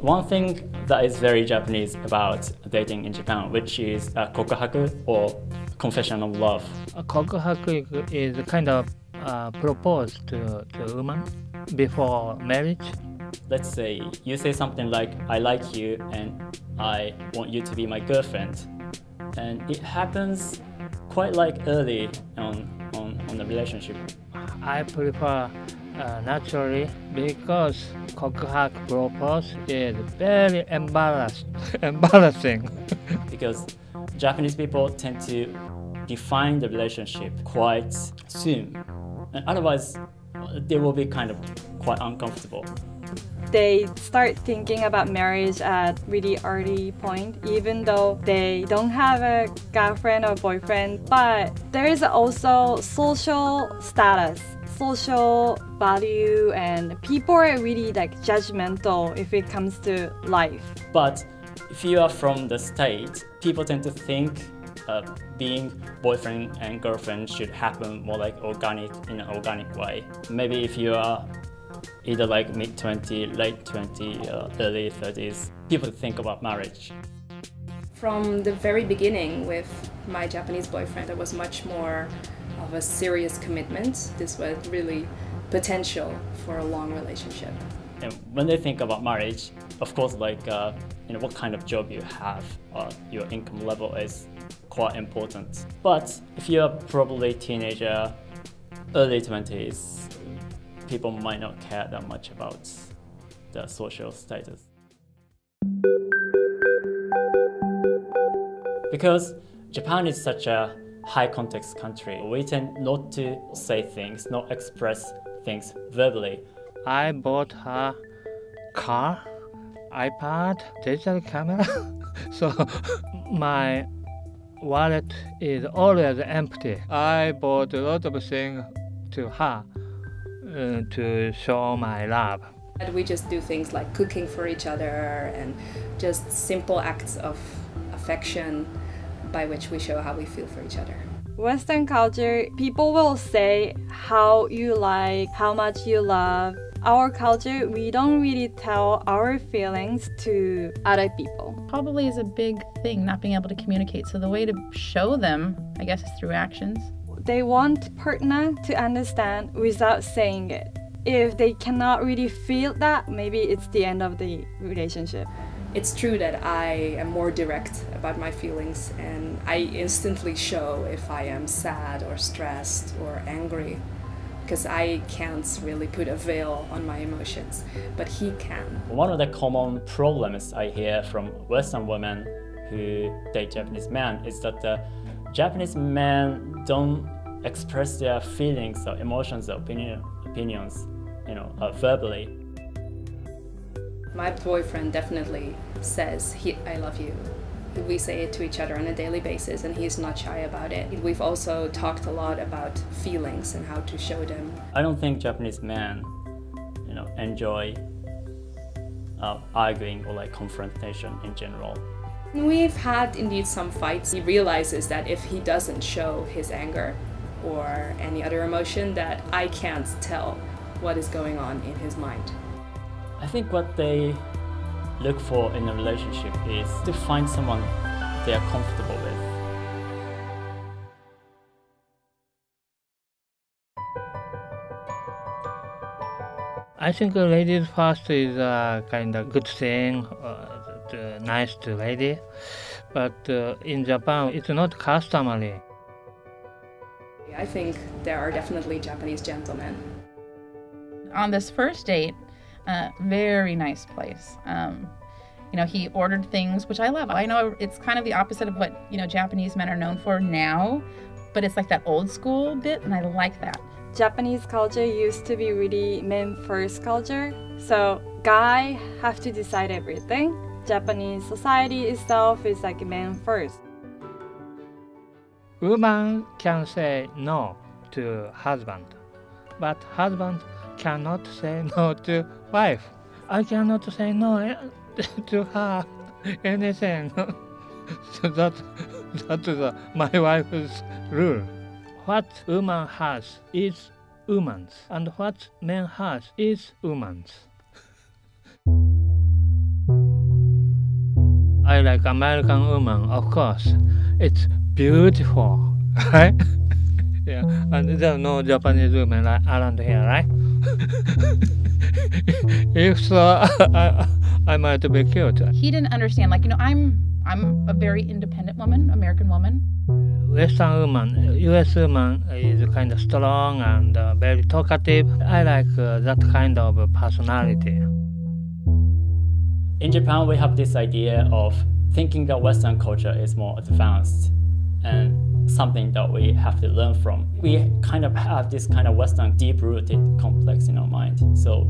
One thing that is very Japanese about dating in Japan, which is kokuhaku or confession of love. Kokuhaku is kind of propose to a woman before marriage. Let's say you say something like, I like you and I want you to be my girlfriend. And it happens quite like early on the relationship. I prefer naturally because kokuhaku propose is very embarrassing. Because Japanese people tend to define the relationship quite soon. And otherwise, they will be kind of quite uncomfortable. They start thinking about marriage at really early point, even though they don't have a girlfriend or boyfriend. But there is also social status, social value, and people are really like judgmental if it comes to life. But if you are from the state, people tend to think being boyfriend and girlfriend should happen more like organic, in an organic way. Maybe if you are either like mid-20s, late 20s, early 30s, people think about marriage. From the very beginning with my Japanese boyfriend, there was much more of a serious commitment. This was really potential for a long relationship. And when they think about marriage, of course, like what kind of job you have, your income level is quite important. But if you're probably a teenager, early 20s, people might not care that much about the social status. Because Japan is such a high context country, we tend not to say things, not express things verbally. I bought her car, iPad, digital camera. So my wallet is always empty. I bought a lot of things to her to show my love. And we just do things like cooking for each other and just simple acts of affection by which we show how we feel for each other. Western culture, people will say how you like, how much you love. Our culture, we don't really tell our feelings to other people. Probably is a big thing, not being able to communicate. So the way to show them, I guess, is through actions. They want partner to understand without saying it. If they cannot really feel that, maybe it's the end of the relationship. It's true that I am more direct about my feelings and I instantly show if I am sad or stressed or angry, because I can't really put a veil on my emotions, but he can. One of the common problems I hear from Western women who date Japanese men is that the Japanese men don't express their feelings or emotions or opinions, verbally. My boyfriend definitely says, I love you. We say it to each other on a daily basis and he's not shy about it. We've also talked a lot about feelings and how to show them. I don't think Japanese men, enjoy arguing or like confrontation in general. We've had indeed some fights. He realizes that if he doesn't show his anger or any other emotion, that I can't tell what is going on in his mind. I think what they look for in a relationship is to find someone they are comfortable with. I think ladies first is a kind of good thing, nice to lady, but in Japan it's not customary. I think there are definitely Japanese gentlemen. On this first date, very nice place. He ordered things, which I love. I know it's kind of the opposite of what, Japanese men are known for now, but it's like that old school bit, and I like that. Japanese culture used to be really men first culture, so guy have to decide everything. Japanese society itself is like men first. Woman can say no to husband, but husband cannot say no to wife. I cannot say no to her anything. So that is my wife's rule. What woman has is woman's, and what man has is woman's. I like American woman, of course. It's beautiful, right? Yeah, and there are no Japanese women around here, right? If so, I might be cute. He didn't understand, like, I'm a very independent woman, American woman. Western woman, US woman is kind of strong and very talkative. I like that kind of personality. In Japan, we have this idea of thinking that Western culture is more advanced and something that we have to learn from. We kind of have this kind of Western deep-rooted complex in our mind. So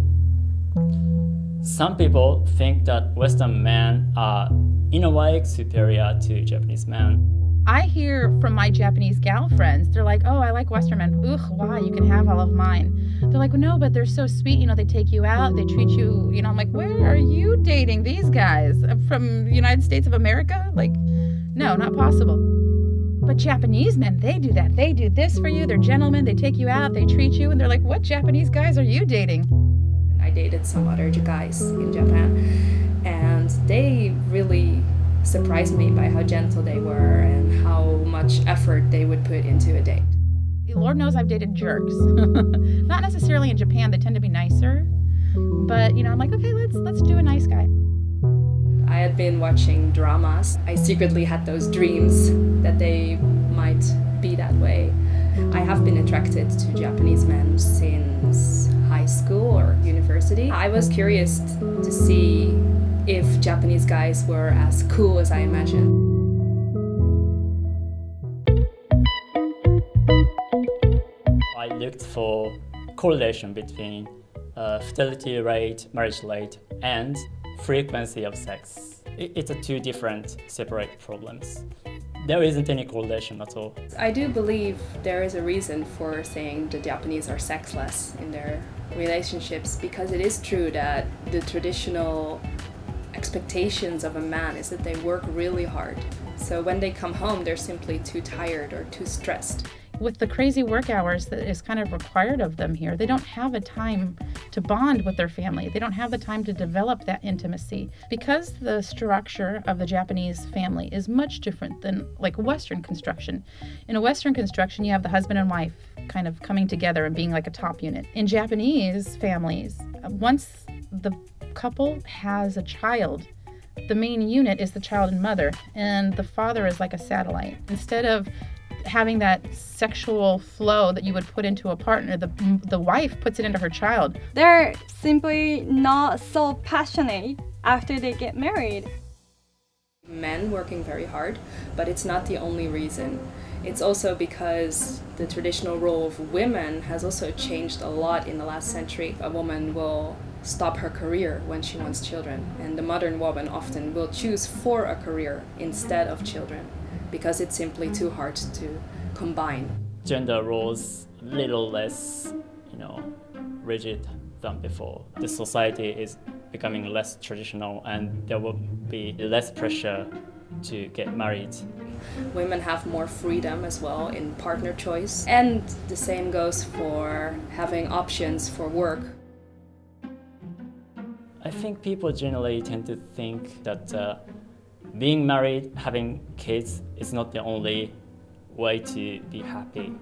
some people think that Western men are, in a way, superior to Japanese men. I hear from my Japanese gal friends, they're like, oh, I like Western men. Ugh, why? You can have all of mine. They're like, no, but they're so sweet. They take you out, they treat you, I'm like, where are you dating these guys? From the United States of America? Like, no, not possible. But Japanese men, they do that. They do this for you. They're gentlemen. They take you out. They treat you. And they're like, what Japanese guys are you dating? I dated some other guys in Japan, and they really surprised me by how gentle they were and how much effort they would put into a date. Lord knows I've dated jerks. Not necessarily in Japan. They tend to be nicer. But, I'm like, okay, let's do a nice guy. I had been watching dramas. I secretly had those dreams that they might be that way. I have been attracted to Japanese men since high school or university. I was curious to see if Japanese guys were as cool as I imagined. I looked for correlation between fertility rate, marriage rate, and frequency of sex. It's two different separate problems. There isn't any correlation at all. I do believe there is a reason for saying the Japanese are sexless in their relationships, because it is true that the traditional expectations of a man is that they work really hard. So when they come home, they're simply too tired or too stressed. With the crazy work hours that is kind of required of them here, they don't have a time to bond with their family. They don't have the time to develop that intimacy. Because the structure of the Japanese family is much different than like Western construction. In a Western construction, you have the husband and wife kind of coming together and being like a top unit. In Japanese families, once the couple has a child, the main unit is the child and mother, and the father is like a satellite. Instead of having that sexual flow that you would put into a partner, the wife puts it into her child. They're simply not so passionate after they get married. Men working very hard, but it's not the only reason. It's also because the traditional role of women has also changed a lot in the last century. A woman will stop her career when she wants children, and the modern woman often will choose for a career instead of children, because it's simply too hard to combine. Gender roles a little less, rigid than before. The society is becoming less traditional, and there will be less pressure to get married. Women have more freedom as well in partner choice, and the same goes for having options for work. I think people generally tend to think that being married, having kids is not the only way to be happy.